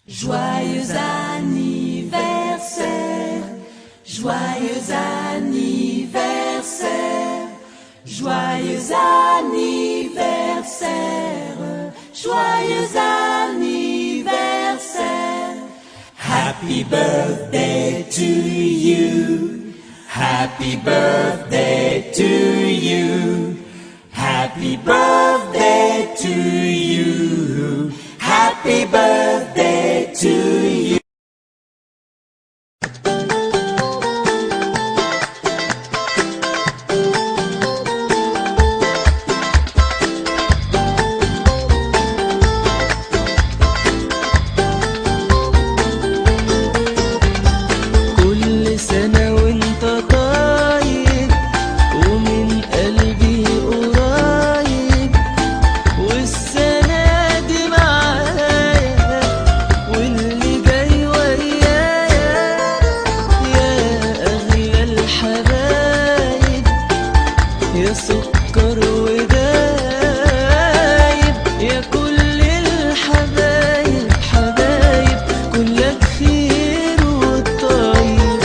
Joyeux anniversaire, joyeux anniversaire, joyeux anniversaire, joyeux anniversaire. Happy birthday to you, happy birthday to you, happy birthday to you, happy birthday to you. كل سنة وانت طيب ومن قلبي قريب، والسنة دي معايا واللي جاي ويايا، يا أغلى الحبايب يا سكر ودايب، يا كل الحبايب حبايب كلك خير والطيب.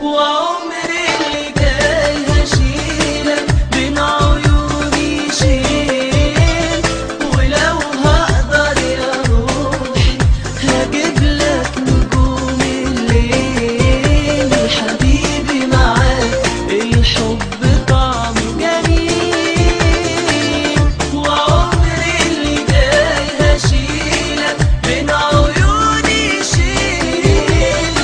وعمري اللي جاي هشيلك بين عيوني شيل، ولو هقدر يا روحي هجيب لك نجوم الليل. حبيبي معاك الحب طعمه جميل، وعمري اللي جاي هشيلك بين عيوني شيل،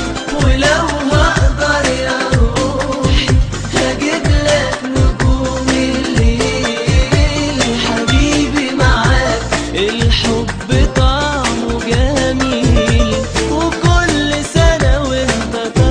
ولو هقدر يا روحي هجيب لك نجوم الليل. حبيبي معاك الحب طعمه جميل، وكل سنة وانت طيب.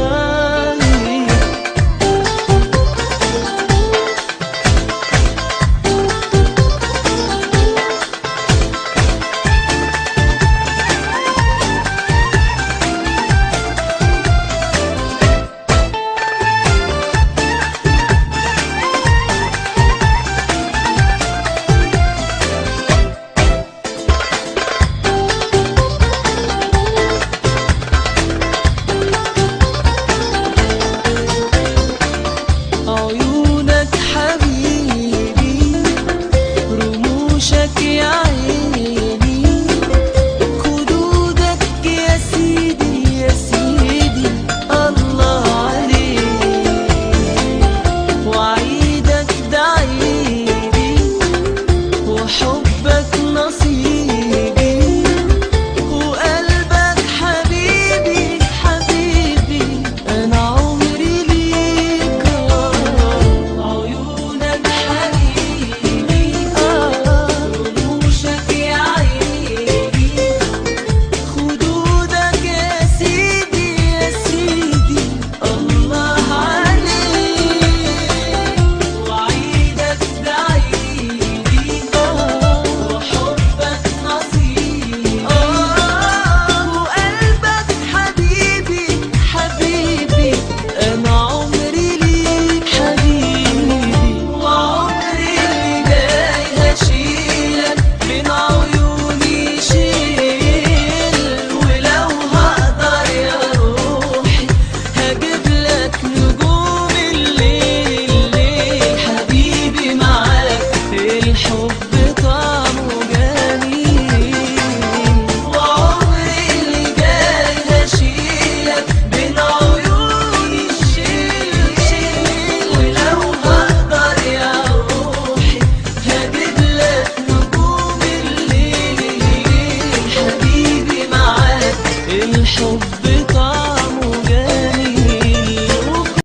عيونك حبيبي رموشك يا عيني، خدودك يا سيدي يا سيدي الله عليك، وعيدك ده عيدي وحبك نصيبي، وقلبك حبيبي حبيبي أنا عمري ليك. عيونك حبيبي رموشك يا عيني، خدودك يا سيدي يا سيدي الله عليك، وعيدك ده عيدي وحبك نصيبي، وقلبك حبيبي حبيبي أنا عمري ليك حبيبي. وعمري اللي جاي هشيلك من عيوني شيل، ولو هقدر يا روحي هجيب لك نجوم الليل. حبيبي معاك الحب طعمه جميل، وعمري اللي جاي هشيلك بين عيوني شيل، ولو هقدر يا روحي هجيب لك نجوم الليل. حبيبي معاك الحب